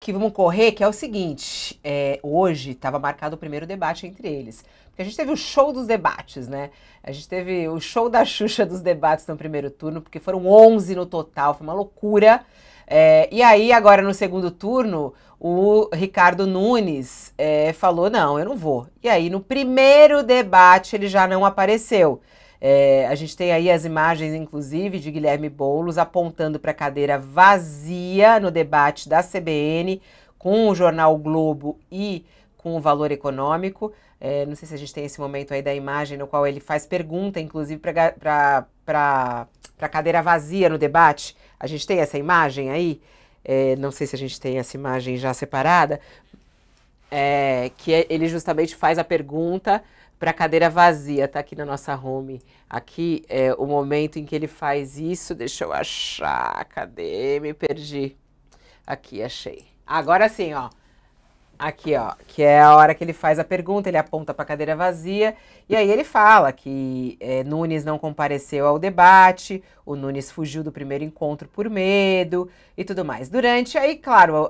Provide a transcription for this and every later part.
que vamos correr, que é o seguinte, hoje estava marcado o primeiro debate entre eles. Porque a gente teve o show dos debates, né? A gente teve o show da Xuxa dos debates no primeiro turno, porque foram 11 no total, foi uma loucura. E aí, agora no segundo turno, o Ricardo Nunes falou, não, eu não vou. E aí, no primeiro debate, ele já não apareceu. A gente tem aí as imagens, inclusive, de Guilherme Boulos apontando para a cadeira vazia no debate da CBN com o jornal o Globo e com o Valor Econômico. Não sei se a gente tem esse momento aí da imagem no qual ele faz pergunta, inclusive, para a cadeira vazia no debate. A gente tem essa imagem aí? Não sei se a gente tem essa imagem já separada. Ele justamente faz a pergunta para a cadeira vazia, tá aqui na nossa home. Aqui é o momento em que ele faz isso. Deixa eu achar. Cadê? Me perdi. Aqui, achei. Agora sim, ó. Aqui, ó, que é a hora que ele faz a pergunta, ele aponta para a cadeira vazia, e aí ele fala que Nunes não compareceu ao debate, o Nunes fugiu do primeiro encontro por medo e tudo mais. Aí, claro,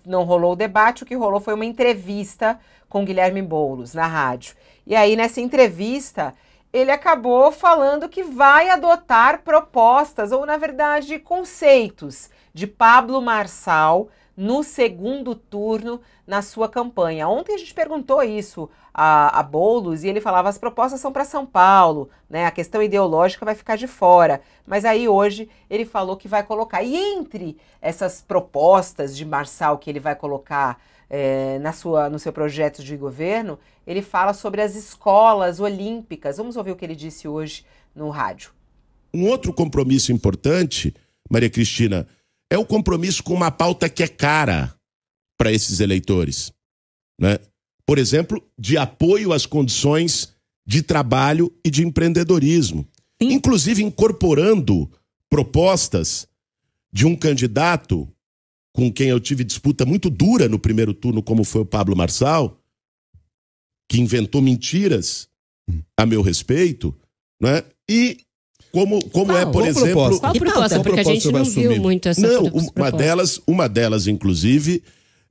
não rolou o debate, o que rolou foi uma entrevista com Guilherme Boulos na rádio. E aí, nessa entrevista, ele acabou falando que vai adotar propostas, ou na verdade, conceitos de Pablo Marçal no segundo turno na sua campanha. Ontem a gente perguntou isso a Boulos e ele falava as propostas são para São Paulo, né? A questão ideológica vai ficar de fora. Mas aí hoje ele falou que vai colocar. E entre essas propostas de Marçal que ele vai colocar no seu projeto de governo, ele fala sobre as escolas olímpicas. Vamos ouvir o que ele disse hoje no rádio. Um outro compromisso importante, Maria Cristina, é o compromisso com uma pauta que é cara para esses eleitores, né? Por exemplo, de apoio às condições de trabalho e de empreendedorismo. Sim. Inclusive incorporando propostas de um candidato com quem eu tive disputa muito dura no primeiro turno, como foi o Pablo Marçal, que inventou mentiras a meu respeito, né? E como é, por exemplo... Qual proposta? Porque a gente não viu muito essa proposta. Uma delas, inclusive,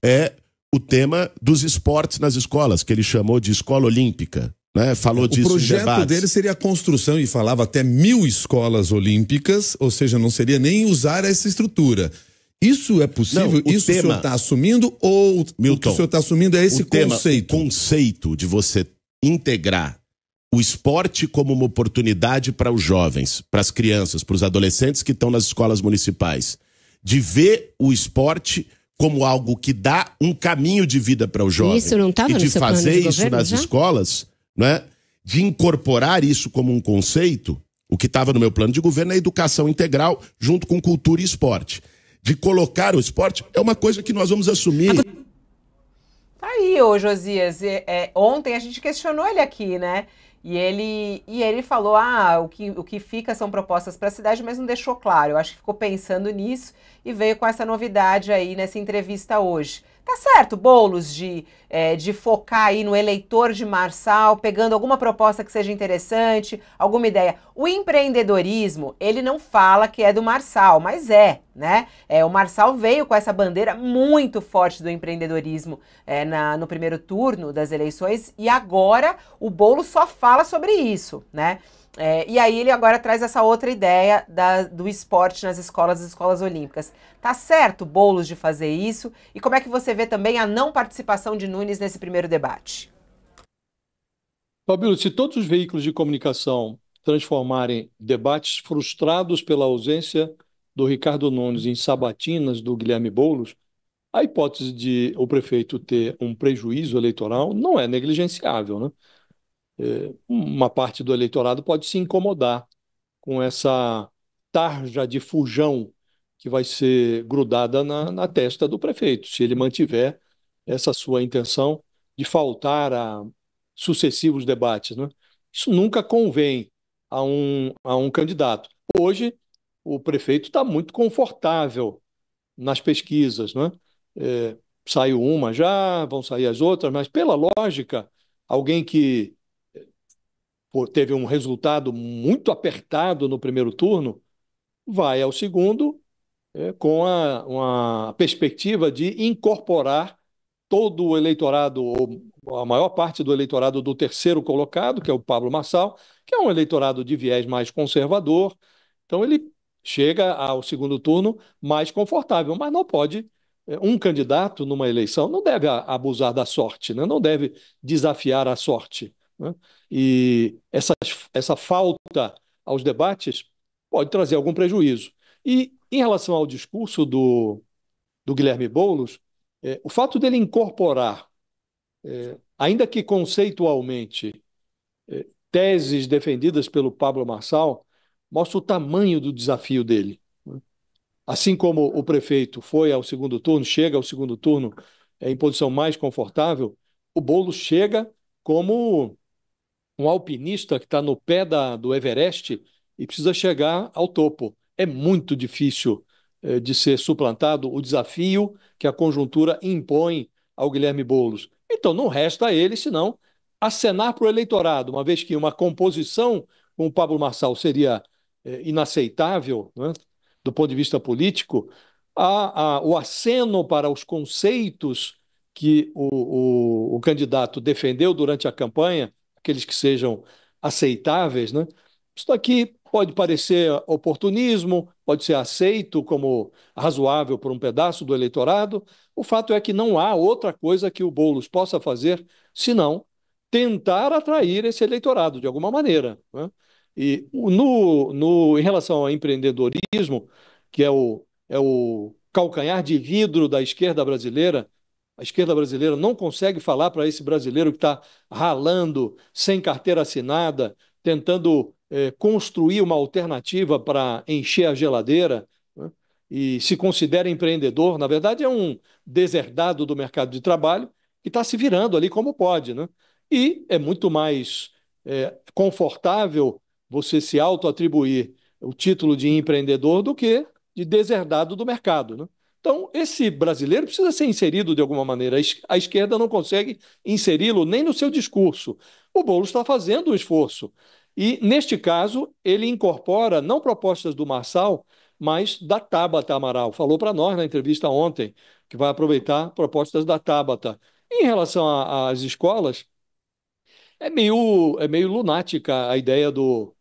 é o tema dos esportes nas escolas, que ele chamou de escola olímpica, né? Falou disso em debates. O projeto dele seria a construção, e falava até 1000 escolas olímpicas, ou seja, não seria nem usar essa estrutura. Isso é possível? Não, isso o senhor está assumindo, ou Milton, o que o senhor está assumindo é esse conceito? O conceito de você integrar o esporte como uma oportunidade para os jovens, para as crianças, para os adolescentes que estão nas escolas municipais. De ver o esporte como algo que dá um caminho de vida para o jovem. Isso não estava no seu plano de governo, isso nas já? escolas, né? De incorporar isso como um conceito. O que estava no meu plano de governo é a educação integral junto com cultura e esporte. De colocar o esporte é uma coisa que nós vamos assumir. Tá aí, ô Josias. Ontem a gente questionou ele aqui, né? E ele falou, o que fica são propostas para a cidade, mas não deixou claro. Eu acho que ficou pensando nisso e veio com essa novidade aí nessa entrevista hoje. Tá certo, Boulos, de focar aí no eleitor de Marçal, pegando alguma proposta que seja interessante, alguma ideia. O empreendedorismo, ele não fala que é do Marçal, mas né? O Marçal veio com essa bandeira muito forte do empreendedorismo no primeiro turno das eleições e agora o Boulos só fala sobre isso, né? E aí ele agora traz essa outra ideia do esporte nas escolas, as escolas olímpicas. Tá certo, Boulos, de fazer isso? E como é que você vê também a não participação de Nunes nesse primeiro debate? Fabíola, se todos os veículos de comunicação transformarem debates frustrados pela ausência do Ricardo Nunes em sabatinas do Guilherme Boulos, a hipótese de o prefeito ter um prejuízo eleitoral não é negligenciável, né? Uma parte do eleitorado pode se incomodar com essa tarja de fujão que vai ser grudada na testa do prefeito, se ele mantiver essa sua intenção de faltar a sucessivos debates, né? Isso nunca convém a um candidato. Hoje, o prefeito está muito confortável nas pesquisas, né? Saiu uma já, vão sair as outras, mas pela lógica, alguém que teve um resultado muito apertado no primeiro turno, vai ao segundo com uma perspectiva de incorporar todo o eleitorado, ou a maior parte do eleitorado do terceiro colocado, que é o Pablo Marçal, que é um eleitorado de viés mais conservador. Então, ele chega ao segundo turno mais confortável, mas não pode. Um candidato numa eleição não deve abusar da sorte, né? Não deve desafiar a sorte, né? E essa falta aos debates pode trazer algum prejuízo. E em relação ao discurso do Guilherme Boulos, o fato dele incorporar, ainda que conceitualmente, teses defendidas pelo Pablo Marçal, mostra o tamanho do desafio dele, né? Assim como o prefeito foi ao segundo turno, chega ao segundo turno em posição mais confortável, o Boulos chega como um alpinista que está no pé do Everest e precisa chegar ao topo. É muito difícil de ser suplantado o desafio que a conjuntura impõe ao Guilherme Boulos. Então, não resta a ele senão acenar para o eleitorado, uma vez que uma composição com o Pablo Marçal seria inaceitável, né, do ponto de vista político, o aceno para os conceitos que o candidato defendeu durante a campanha, aqueles que sejam aceitáveis, né? Isso aqui pode parecer oportunismo, pode ser aceito como razoável por um pedaço do eleitorado. O fato é que não há outra coisa que o Boulos possa fazer senão tentar atrair esse eleitorado de alguma maneira, né? E em relação ao empreendedorismo, que é o calcanhar de vidro da esquerda brasileira, a esquerda brasileira não consegue falar para esse brasileiro que está ralando, sem carteira assinada, tentando construir uma alternativa para encher a geladeira, né? E se considera empreendedor. Na verdade, é um deserdado do mercado de trabalho que está se virando ali como pode, né? E é muito mais confortável você se auto-atribuir o título de empreendedor do que de deserdado do mercado, né? Então, esse brasileiro precisa ser inserido de alguma maneira. A esquerda não consegue inseri-lo nem no seu discurso. O Boulos está fazendo um esforço. E, neste caso, ele incorpora não propostas do Marçal, mas da Tabata Amaral. Falou para nós na entrevista ontem que vai aproveitar propostas da Tabata. Em relação às escolas, é meio lunática a ideia do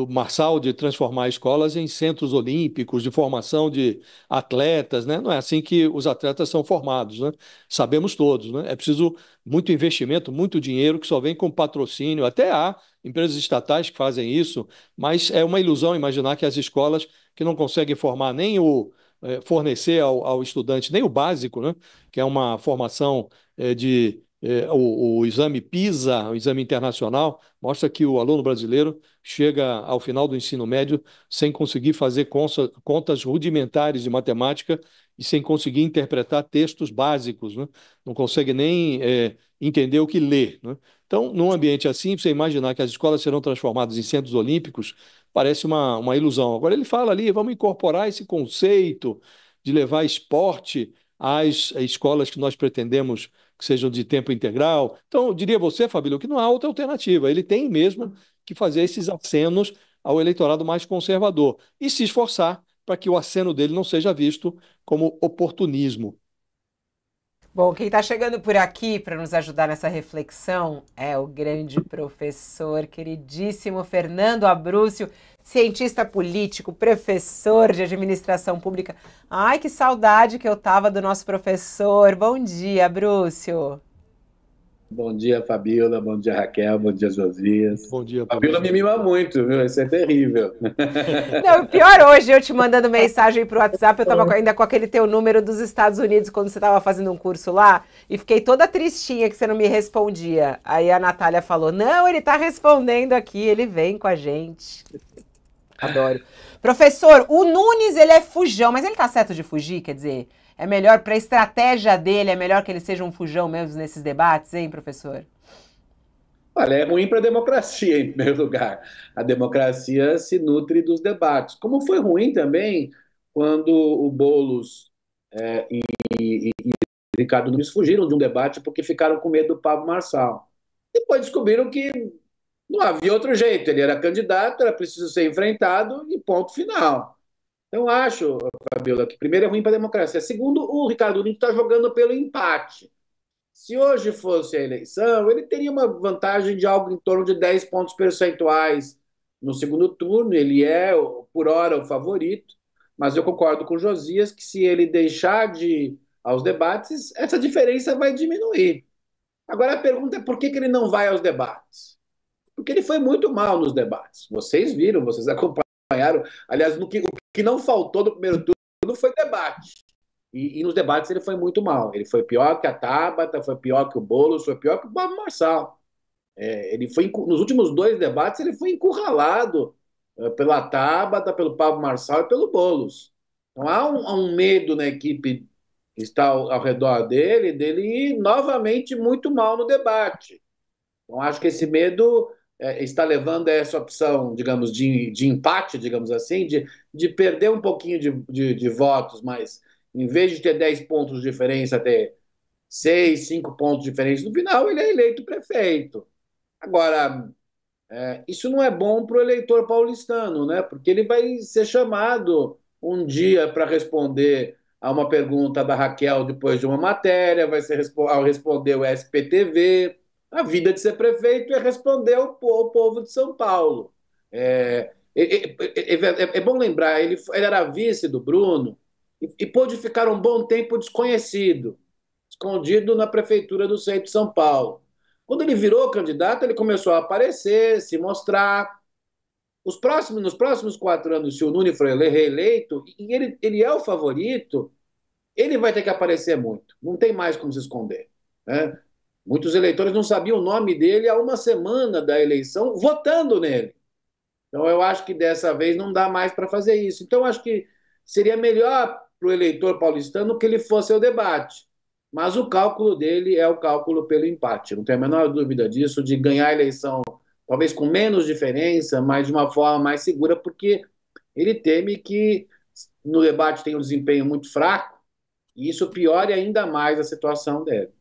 Marçal de transformar escolas em centros olímpicos, de formação de atletas, né? Não é assim que os atletas são formados, né? Sabemos todos, né? É preciso muito investimento, muito dinheiro que só vem com patrocínio. Até há empresas estatais que fazem isso, mas é uma ilusão imaginar que as escolas que não conseguem formar nem fornecer ao estudante nem o básico, né? Que é uma formação o exame PISA, o exame internacional, mostra que o aluno brasileiro chega ao final do ensino médio sem conseguir fazer contas rudimentares de matemática e sem conseguir interpretar textos básicos, né? Não consegue nem entender o que lê, né? Então, num ambiente assim, você imaginar que as escolas serão transformadas em centros olímpicos parece uma ilusão. Agora, ele fala ali, vamos incorporar esse conceito de levar esporte às escolas que nós pretendemos que sejam de tempo integral. Então, eu diria a você, Fabílio, que não há outra alternativa. Ele tem mesmo que fazer esses acenos ao eleitorado mais conservador e se esforçar para que o aceno dele não seja visto como oportunismo. Bom, quem está chegando por aqui para nos ajudar nessa reflexão é o grande professor, queridíssimo Fernando Abrúcio, cientista político, professor de administração pública. Ai, que saudade que eu tava do nosso professor. Bom dia, Abrúcio. Bom dia, Fabíola. Bom dia, Raquel. Bom dia, Josias. Bom dia, Fabíola me mima muito, viu? Isso é terrível. Não, pior hoje, eu te mandando mensagem pro WhatsApp, eu tava ainda com aquele teu número dos Estados Unidos quando você tava fazendo um curso lá, e fiquei toda tristinha que você não me respondia. Aí a Natália falou, não, ele tá respondendo aqui, ele vem com a gente. Adoro. Professor, o Nunes, ele é fujão, mas ele tá certo de fugir, quer dizer... É melhor para a estratégia dele, é melhor que ele seja um fujão mesmo nesses debates, hein, professor? Olha, é ruim para a democracia, em primeiro lugar. A democracia se nutre dos debates. Como foi ruim também quando o Boulos e Ricardo Nunes fugiram de um debate porque ficaram com medo do Pablo Marçal. Depois descobriram que não havia outro jeito. Ele era candidato, era preciso ser enfrentado e ponto final. Então, acho, Fabiola, que primeiro é ruim para a democracia. Segundo, o Ricardo Lima está jogando pelo empate. Se hoje fosse a eleição, ele teria uma vantagem de algo em torno de 10 pontos percentuais no segundo turno. Ele é, por hora, o favorito. Mas eu concordo com o Josias que se ele deixar de ir aos debates, essa diferença vai diminuir. Agora a pergunta é por que ele não vai aos debates? Porque ele foi muito mal nos debates. Vocês viram, vocês acompanharam. Aliás, o que não faltou no primeiro turno foi debate. E nos debates ele foi muito mal. Ele foi pior que a Tabata, foi pior que o Boulos, foi pior que o Pablo Marçal. Ele foi, nos últimos 2 debates, ele foi encurralado pela Tabata, pelo Pablo Marçal e pelo Boulos. Então há um medo na equipe que está ao redor dele ir novamente muito mal no debate. Então, acho que esse medo está levando a essa opção, digamos, de empate, digamos assim, de perder um pouquinho de votos, mas em vez de ter 10 pontos de diferença, ter 6, 5 pontos de diferença, no final ele é eleito prefeito. Agora, isso não é bom para o eleitor paulistano, né? Porque ele vai ser chamado um dia para responder a uma pergunta da Raquel depois de uma matéria, vai ser ao responder o SPTV. A vida de ser prefeito é responder ao povo de São Paulo. É bom lembrar, ele era vice do Bruno e pôde ficar um bom tempo desconhecido, escondido na prefeitura do centro de São Paulo. Quando ele virou candidato, ele começou a aparecer, se mostrar. Nos próximos 4 anos, se o Nunes for reeleito, e ele é o favorito, ele vai ter que aparecer muito. Não tem mais como se esconder. Né? Muitos eleitores não sabiam o nome dele há uma semana da eleição, votando nele. Então, eu acho que dessa vez não dá mais para fazer isso. Então, eu acho que seria melhor para o eleitor paulistano que ele fosse ao debate. Mas o cálculo dele é o cálculo pelo empate. Não tenho a menor dúvida disso, de ganhar a eleição, talvez com menos diferença, mas de uma forma mais segura, porque ele teme que no debate tenha um desempenho muito fraco e isso piore ainda mais a situação dele.